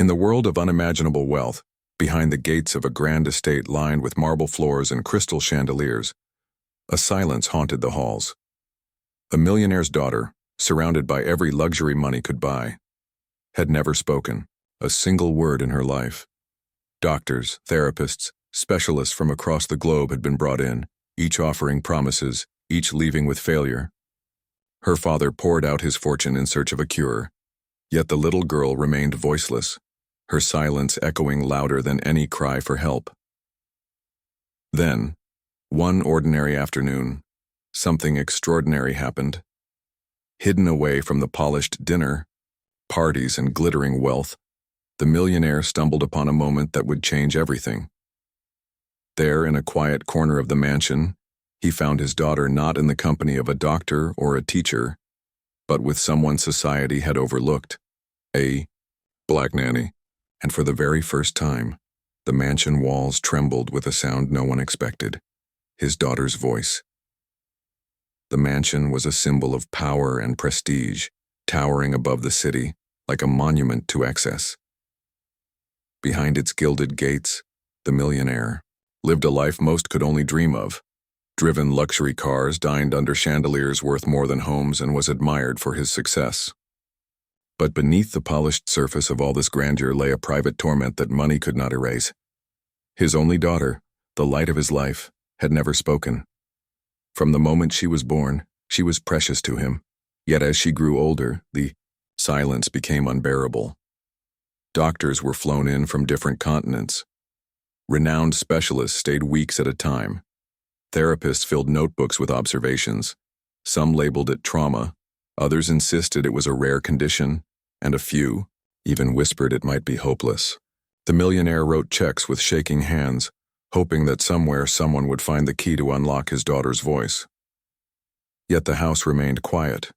In the world of unimaginable wealth, behind the gates of a grand estate lined with marble floors and crystal chandeliers, a silence haunted the halls. A millionaire's daughter, surrounded by every luxury money could buy, had never spoken a single word in her life. Doctors, therapists, specialists from across the globe had been brought in, each offering promises, each leaving with failure. Her father poured out his fortune in search of a cure, yet the little girl remained voiceless, her silence echoing louder than any cry for help. Then, one ordinary afternoon, something extraordinary happened. Hidden away from the polished dinner, parties, and glittering wealth, the millionaire stumbled upon a moment that would change everything. There, in a quiet corner of the mansion, he found his daughter not in the company of a doctor or a teacher, but with someone society had overlooked, a black nanny. And for the very first time, the mansion walls trembled with a sound no one expected, his daughter's voice. The mansion was a symbol of power and prestige, towering above the city like a monument to excess. Behind its gilded gates, the millionaire lived a life most could only dream of. Driven luxury cars, dined under chandeliers worth more than homes, and was admired for his success. But beneath the polished surface of all this grandeur lay a private torment that money could not erase. His only daughter, the light of his life, had never spoken. From the moment she was born, she was precious to him, yet as she grew older, the silence became unbearable. Doctors were flown in from different continents. Renowned specialists stayed weeks at a time. Therapists filled notebooks with observations. Some labeled it trauma, others insisted it was a rare condition, and a few even whispered it might be hopeless. The millionaire wrote checks with shaking hands, hoping that somewhere someone would find the key to unlock his daughter's voice. Yet the house remained quiet.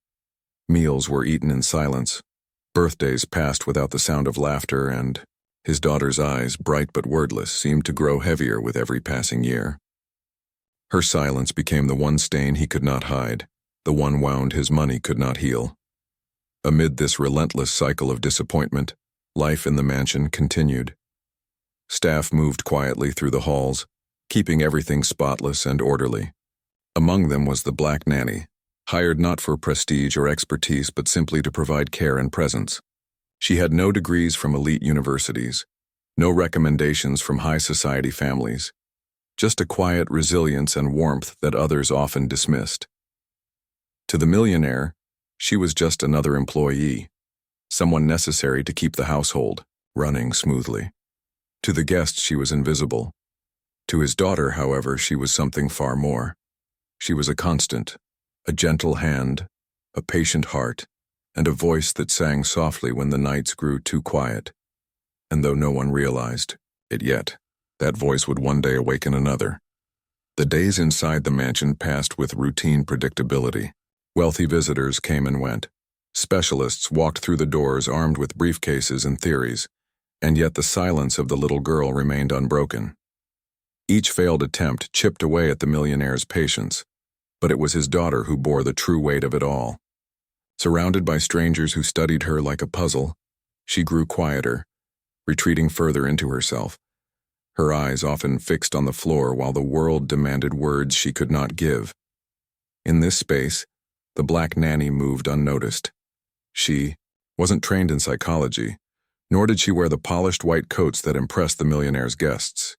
Meals were eaten in silence. Birthdays passed without the sound of laughter, and his daughter's eyes, bright but wordless, seemed to grow heavier with every passing year. Her silence became the one stain he could not hide, the one wound his money could not heal. Amid this relentless cycle of disappointment, life in the mansion continued. Staff moved quietly through the halls, keeping everything spotless and orderly. Among them was the black nanny, hired not for prestige or expertise but simply to provide care and presence. She had no degrees from elite universities, no recommendations from high society families, just a quiet resilience and warmth that others often dismissed. To the millionaire, she was just another employee, someone necessary to keep the household running smoothly. To the guests, she was invisible. To his daughter, however, she was something far more. She was a constant, a gentle hand, a patient heart, and a voice that sang softly when the nights grew too quiet. And though no one realized it yet, that voice would one day awaken another. The days inside the mansion passed with routine predictability. Wealthy visitors came and went. Specialists walked through the doors armed with briefcases and theories, and yet the silence of the little girl remained unbroken. Each failed attempt chipped away at the millionaire's patience, but it was his daughter who bore the true weight of it all. Surrounded by strangers who studied her like a puzzle, she grew quieter, retreating further into herself, her eyes often fixed on the floor while the world demanded words she could not give. In this space, the black nanny moved unnoticed. She wasn't trained in psychology, nor did she wear the polished white coats that impressed the millionaire's guests.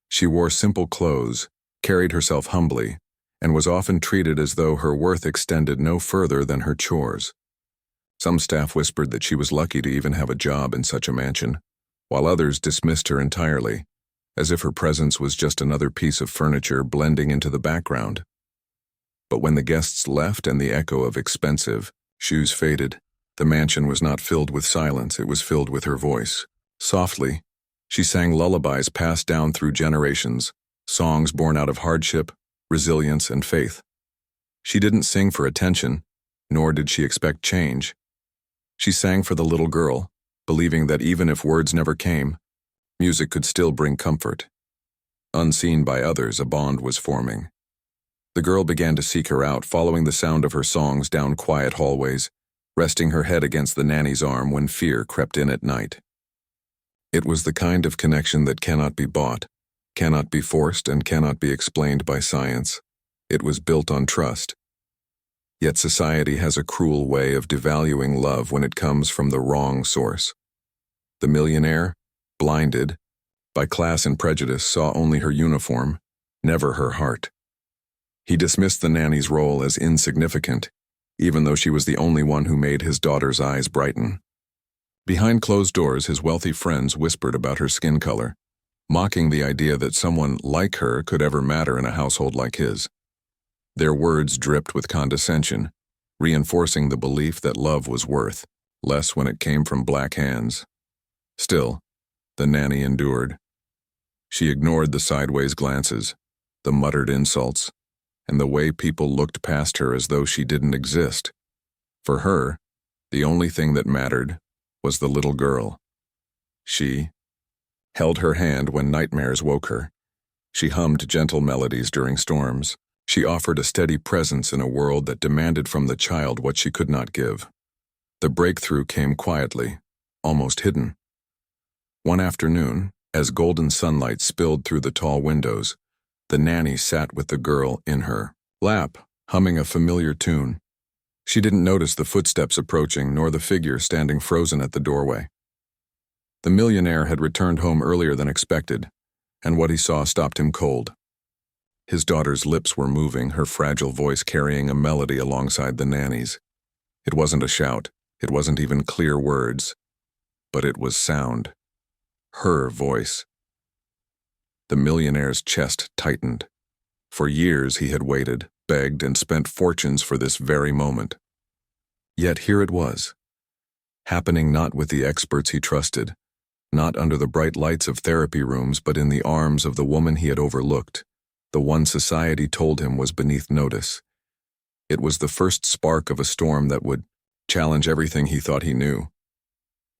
She wore simple clothes, carried herself humbly, and was often treated as though her worth extended no further than her chores. Some staff whispered that she was lucky to even have a job in such a mansion, while others dismissed her entirely, as if her presence was just another piece of furniture blending into the background. But when the guests left and the echo of expensive shoes faded, the mansion was not filled with silence, it was filled with her voice. Softly, she sang lullabies passed down through generations, songs born out of hardship, resilience, and faith. She didn't sing for attention, nor did she expect change. She sang for the little girl, believing that even if words never came, music could still bring comfort. Unseen by others, a bond was forming. The girl began to seek her out, following the sound of her songs down quiet hallways, resting her head against the nanny's arm when fear crept in at night. It was the kind of connection that cannot be bought, cannot be forced, and cannot be explained by science. It was built on trust. Yet society has a cruel way of devaluing love when it comes from the wrong source. The millionaire, blinded by class and prejudice, saw only her uniform, never her heart. He dismissed the nanny's role as insignificant, even though she was the only one who made his daughter's eyes brighten. Behind closed doors, his wealthy friends whispered about her skin color, mocking the idea that someone like her could ever matter in a household like his. Their words dripped with condescension, reinforcing the belief that love was worth less when it came from black hands. Still, the nanny endured. She ignored the sideways glances, the muttered insults, and the way people looked past her as though she didn't exist. For her, the only thing that mattered was the little girl. She held her hand when nightmares woke her. She hummed gentle melodies during storms. She offered a steady presence in a world that demanded from the child what she could not give. The breakthrough came quietly, almost hidden. One afternoon, as golden sunlight spilled through the tall windows, the nanny sat with the girl in her lap, humming a familiar tune. She didn't notice the footsteps approaching nor the figure standing frozen at the doorway. The millionaire had returned home earlier than expected, and what he saw stopped him cold. His daughter's lips were moving, her fragile voice carrying a melody alongside the nanny's. It wasn't a shout, it wasn't even clear words, but it was sound. Her voice. The millionaire's chest tightened. For years he had waited, begged, and spent fortunes for this very moment. Yet here it was, happening not with the experts he trusted, not under the bright lights of therapy rooms, but in the arms of the woman he had overlooked, the one society told him was beneath notice. It was the first spark of a storm that would challenge everything he thought he knew.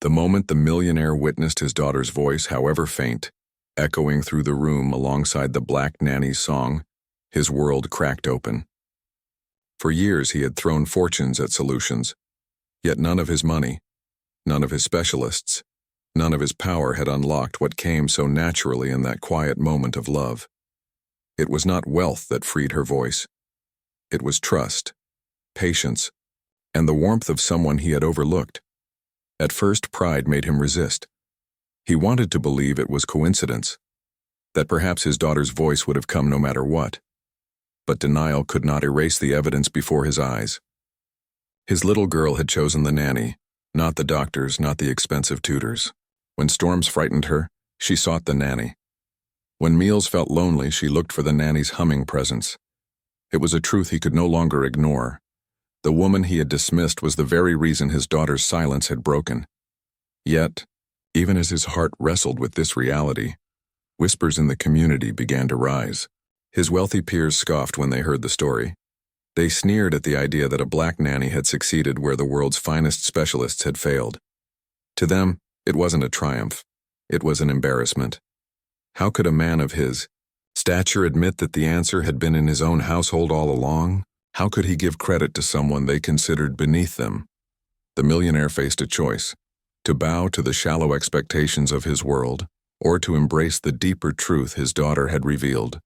The moment the millionaire witnessed his daughter's voice, however faint, echoing through the room alongside the black nanny's song, his world cracked open. For years he had thrown fortunes at solutions, yet none of his money, none of his specialists, none of his power had unlocked what came so naturally in that quiet moment of love. It was not wealth that freed her voice. It was trust, patience, and the warmth of someone he had overlooked. At first, pride made him resist. He wanted to believe it was coincidence, that perhaps his daughter's voice would have come no matter what. But denial could not erase the evidence before his eyes. His little girl had chosen the nanny, not the doctors, not the expensive tutors. When storms frightened her, she sought the nanny. When meals felt lonely, she looked for the nanny's humming presence. It was a truth he could no longer ignore. The woman he had dismissed was the very reason his daughter's silence had broken. Yet, even as his heart wrestled with this reality, whispers in the community began to rise. His wealthy peers scoffed when they heard the story. They sneered at the idea that a black nanny had succeeded where the world's finest specialists had failed. To them, it wasn't a triumph. It was an embarrassment. How could a man of his stature admit that the answer had been in his own household all along? How could he give credit to someone they considered beneath them? The millionaire faced a choice: to bow to the shallow expectations of his world, or to embrace the deeper truth his daughter had revealed.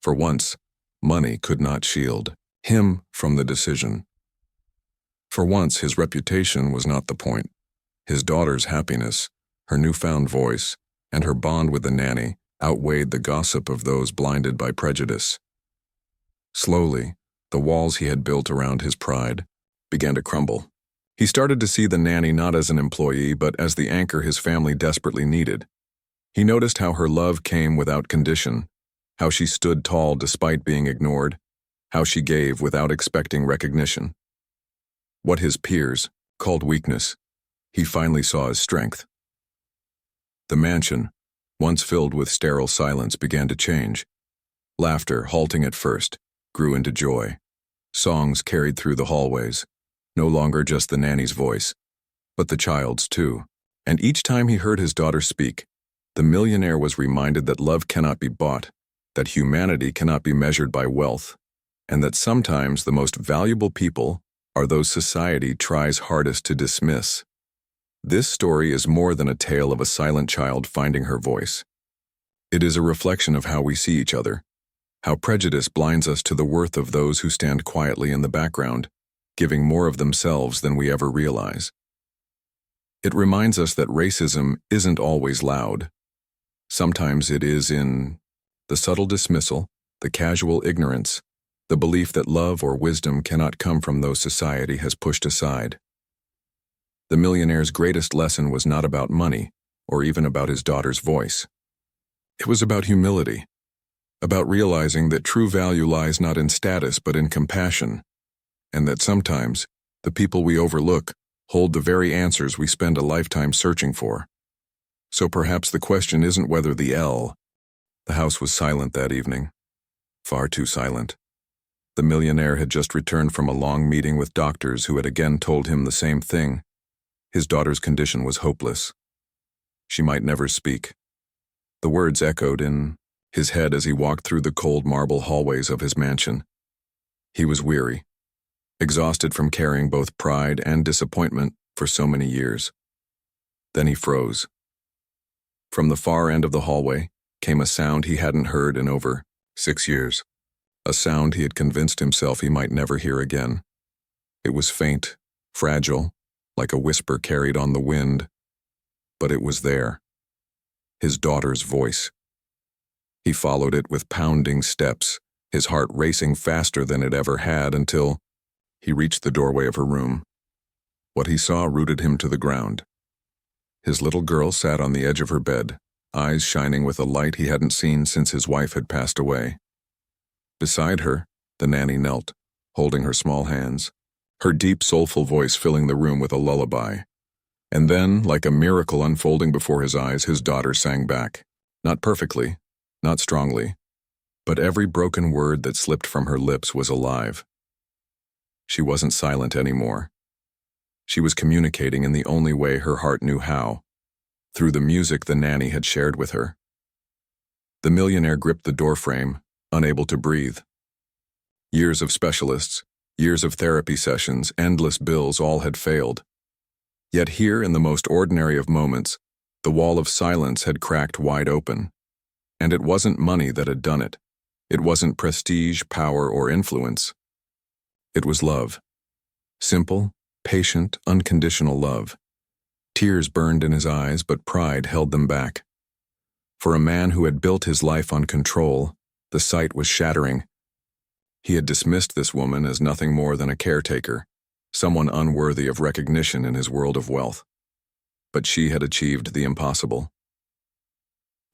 For once, money could not shield him from the decision. For once, his reputation was not the point. His daughter's happiness, her newfound voice, and her bond with the nanny outweighed the gossip of those blinded by prejudice. Slowly, the walls he had built around his pride began to crumble. He started to see the nanny not as an employee, but as the anchor his family desperately needed. He noticed how her love came without condition, how she stood tall despite being ignored, how she gave without expecting recognition. What his peers called weakness, he finally saw as strength. The mansion, once filled with sterile silence, began to change. Laughter, halting at first, grew into joy. Songs carried through the hallways, no longer just the nanny's voice, but the child's too. And each time he heard his daughter speak, the millionaire was reminded that love cannot be bought, that humanity cannot be measured by wealth, and that sometimes the most valuable people are those society tries hardest to dismiss. This story is more than a tale of a silent child finding her voice. It is a reflection of how we see each other, how prejudice blinds us to the worth of those who stand quietly in the background, giving more of themselves than we ever realize. It reminds us that racism isn't always loud. Sometimes it is in the subtle dismissal, the casual ignorance, the belief that love or wisdom cannot come from those society has pushed aside. The millionaire's greatest lesson was not about money, or even about his daughter's voice. It was about humility, about realizing that true value lies not in status but in compassion, and that sometimes the people we overlook hold the very answers we spend a lifetime searching for. So perhaps the question isn't whether the house was silent that evening. Far too silent. The millionaire had just returned from a long meeting with doctors who had again told him the same thing. His daughter's condition was hopeless. She might never speak. The words echoed in his head as he walked through the cold marble hallways of his mansion. He was weary, exhausted from carrying both pride and disappointment for so many years. Then he froze. From the far end of the hallway came a sound he hadn't heard in over 6 years, a sound he had convinced himself he might never hear again. It was faint, fragile, like a whisper carried on the wind, but it was there. His daughter's voice. He followed it with pounding steps, his heart racing faster than it ever had until he reached the doorway of her room. What he saw rooted him to the ground. His little girl sat on the edge of her bed, eyes shining with a light he hadn't seen since his wife had passed away. Beside her, the nanny knelt, holding her small hands, her deep, soulful voice filling the room with a lullaby. And then, like a miracle unfolding before his eyes, his daughter sang back. Not perfectly, not strongly, but every broken word that slipped from her lips was alive. She wasn't silent anymore. She was communicating in the only way her heart knew how, through the music the nanny had shared with her. The millionaire gripped the doorframe, unable to breathe. Years of specialists, years of therapy sessions, endless bills, all had failed. Yet here, in the most ordinary of moments, the wall of silence had cracked wide open. And it wasn't money that had done it. It wasn't prestige, power, or influence. It was love. Simple, patient, unconditional love. Tears burned in his eyes, but pride held them back. For a man who had built his life on control, the sight was shattering. He had dismissed this woman as nothing more than a caretaker, someone unworthy of recognition in his world of wealth. But she had achieved the impossible.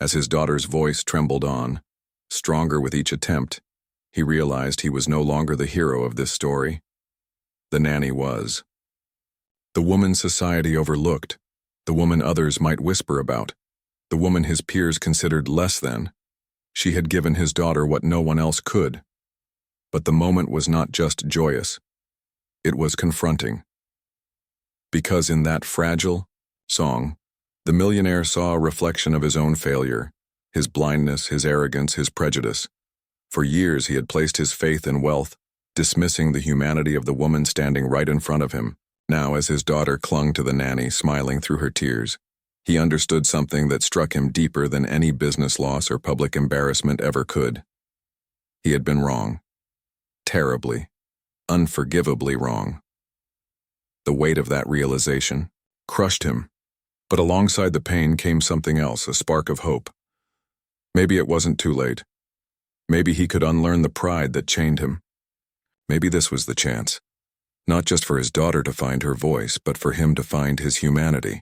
As his daughter's voice trembled on, stronger with each attempt, he realized he was no longer the hero of this story. The nanny was. The woman society overlooked, the woman others might whisper about, the woman his peers considered less than. She had given his daughter what no one else could. But the moment was not just joyous. It was confronting. Because in that fragile song, the millionaire saw a reflection of his own failure, his blindness, his arrogance, his prejudice. For years he had placed his faith in wealth, dismissing the humanity of the woman standing right in front of him. Now, as his daughter clung to the nanny, smiling through her tears, he understood something that struck him deeper than any business loss or public embarrassment ever could. He had been wrong. Terribly, unforgivably wrong. The weight of that realization crushed him, but alongside the pain came something else, a spark of hope. Maybe it wasn't too late. Maybe he could unlearn the pride that chained him. Maybe this was the chance, not just for his daughter to find her voice, but for him to find his humanity.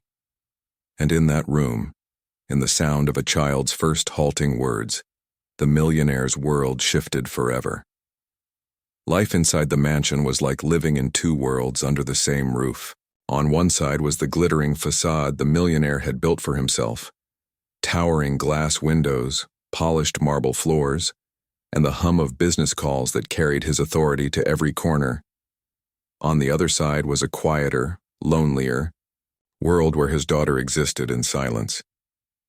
And in that room, in the sound of a child's first halting words, the millionaire's world shifted forever. Life inside the mansion was like living in two worlds under the same roof. On one side was the glittering facade the millionaire had built for himself, towering glass windows, polished marble floors, and the hum of business calls that carried his authority to every corner. On the other side was a quieter, lonelier world where his daughter existed in silence.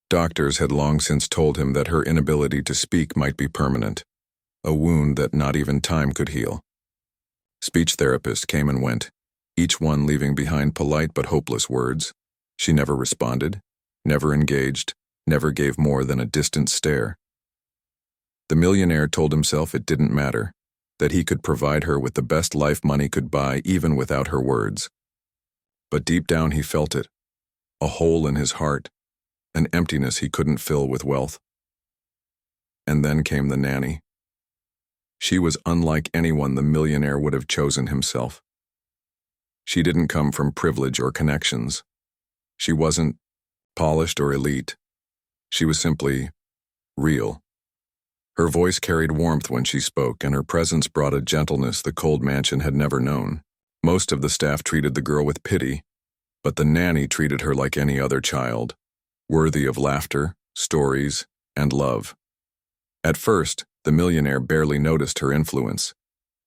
Doctors had long since told him that her inability to speak might be permanent, a wound that not even time could heal. Speech therapists came and went, each one leaving behind polite but hopeless words. She never responded, never engaged, never gave more than a distant stare. The millionaire told himself it didn't matter, that he could provide her with the best life money could buy even without her words. But deep down he felt it, a hole in his heart, an emptiness he couldn't fill with wealth. And then came the nanny. She was unlike anyone the millionaire would have chosen himself. She didn't come from privilege or connections. She wasn't polished or elite. She was simply real. Her voice carried warmth when she spoke, and her presence brought a gentleness the cold mansion had never known. Most of the staff treated the girl with pity, but the nanny treated her like any other child, worthy of laughter, stories, and love. At first, the millionaire barely noticed her influence.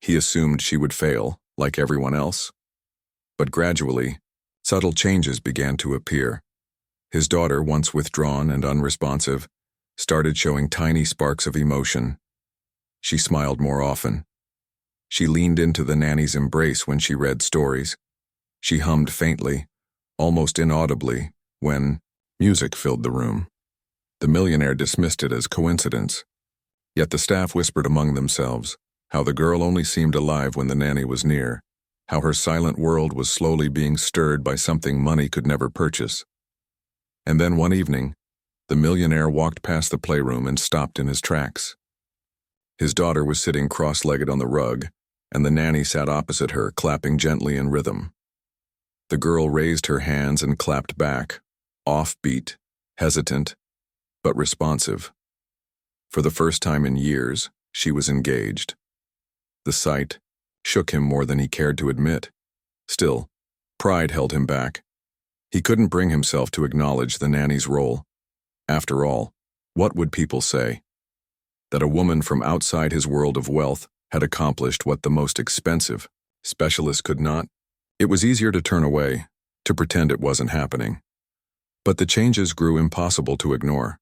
He assumed she would fail, like everyone else. But gradually, subtle changes began to appear. His daughter, once withdrawn and unresponsive, started showing tiny sparks of emotion. She smiled more often. She leaned into the nanny's embrace when she read stories. She hummed faintly, almost inaudibly, when music filled the room. The millionaire dismissed it as coincidence. Yet the staff whispered among themselves how the girl only seemed alive when the nanny was near, how her silent world was slowly being stirred by something money could never purchase. And then one evening, the millionaire walked past the playroom and stopped in his tracks. His daughter was sitting cross-legged on the rug, and the nanny sat opposite her, clapping gently in rhythm. The girl raised her hands and clapped back, offbeat, hesitant, but responsive. For the first time in years, she was engaged. The sight shook him more than he cared to admit. Still, pride held him back. He couldn't bring himself to acknowledge the nanny's role. After all, what would people say? That a woman from outside his world of wealth had accomplished what the most expensive specialists could not? It was easier to turn away, to pretend it wasn't happening. But the changes grew impossible to ignore.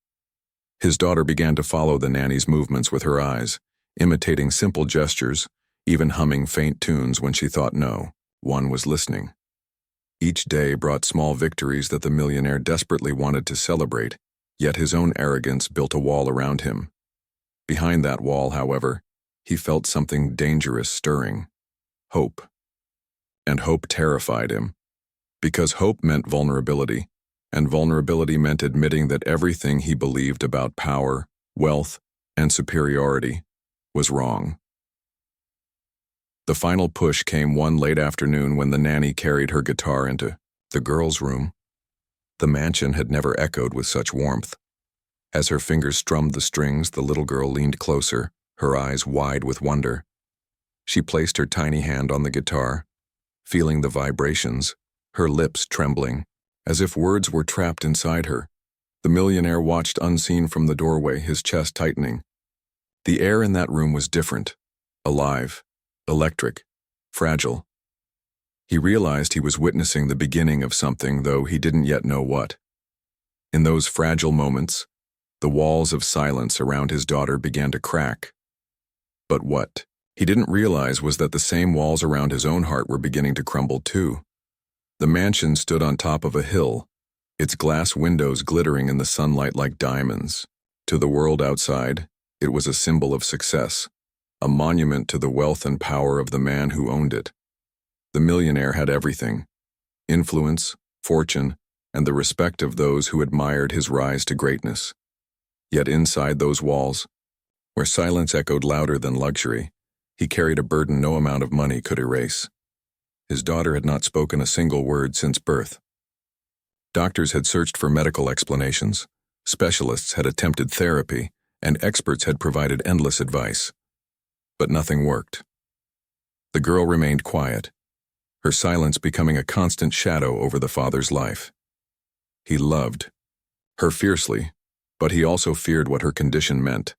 His daughter began to follow the nanny's movements with her eyes, imitating simple gestures, even humming faint tunes when she thought no one was listening. Each day brought small victories that the millionaire desperately wanted to celebrate, yet his own arrogance built a wall around him. Behind that wall, however, he felt something dangerous stirring: hope. And hope terrified him, because hope meant vulnerability, and vulnerability meant admitting that everything he believed about power, wealth, and superiority was wrong. The final push came one late afternoon when the nanny carried her guitar into the girl's room. The mansion had never echoed with such warmth. As her fingers strummed the strings, the little girl leaned closer, her eyes wide with wonder. She placed her tiny hand on the guitar, feeling the vibrations, her lips trembling, as if words were trapped inside her. The millionaire watched unseen from the doorway, his chest tightening. The air in that room was different, alive, electric, fragile. He realized he was witnessing the beginning of something, though he didn't yet know what. In those fragile moments, the walls of silence around his daughter began to crack. But what he didn't realize was that the same walls around his own heart were beginning to crumble too. The mansion stood on top of a hill, its glass windows glittering in the sunlight like diamonds. To the world outside, it was a symbol of success, a monument to the wealth and power of the man who owned it. The millionaire had everything: influence, fortune, and the respect of those who admired his rise to greatness. Yet inside those walls, where silence echoed louder than luxury, he carried a burden no amount of money could erase. His daughter had not spoken a single word since birth. Doctors had searched for medical explanations, specialists had attempted therapy, and experts had provided endless advice. But nothing worked. The girl remained quiet, her silence becoming a constant shadow over the father's life. He loved her fiercely, but he also feared what her condition meant.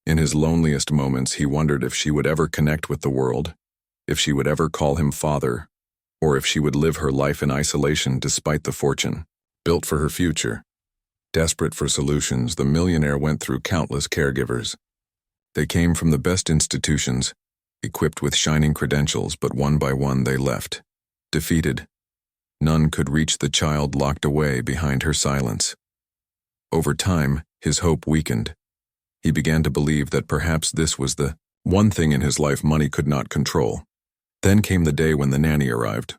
In his loneliest moments, he wondered if she would ever connect with the world, if she would ever call him father, or if she would live her life in isolation despite the fortune built for her future. Desperate for solutions, the millionaire went through countless caregivers. They came from the best institutions, equipped with shining credentials, but one by one they left, defeated. None could reach the child locked away behind her silence. Over time, his hope weakened. He began to believe that perhaps this was the one thing in his life money could not control. Then came the day when the nanny arrived.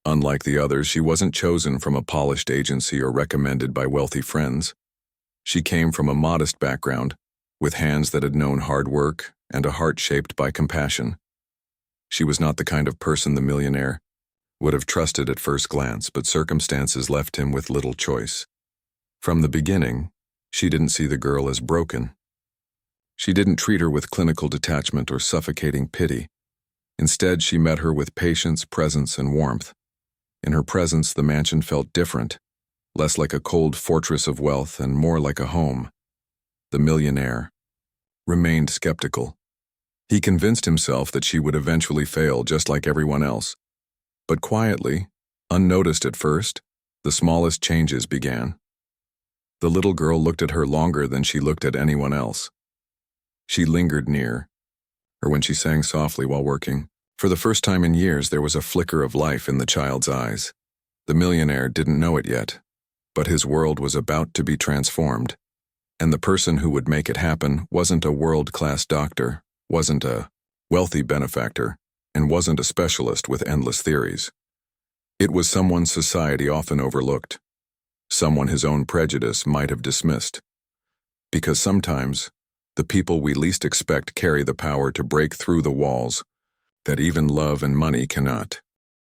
Unlike the others, she wasn't chosen from a polished agency or recommended by wealthy friends. She came from a modest background, with hands that had known hard work and a heart shaped by compassion. She was not the kind of person the millionaire would have trusted at first glance, but circumstances left him with little choice. From the beginning, she didn't see the girl as broken. She didn't treat her with clinical detachment or suffocating pity. Instead, she met her with patience, presence, and warmth. In her presence, the mansion felt different, less like a cold fortress of wealth and more like a home. The millionaire remained skeptical. He convinced himself that she would eventually fail just like everyone else. But quietly, unnoticed at first, the smallest changes began. The little girl looked at her longer than she looked at anyone else. She lingered near, or when she sang softly while working. For the first time in years, there was a flicker of life in the child's eyes. The millionaire didn't know it yet, but his world was about to be transformed. And the person who would make it happen wasn't a world-class doctor, wasn't a wealthy benefactor, and wasn't a specialist with endless theories. It was someone society often overlooked, someone his own prejudice might have dismissed. Because sometimes, the people we least expect carry the power to break through the walls that even love and money cannot.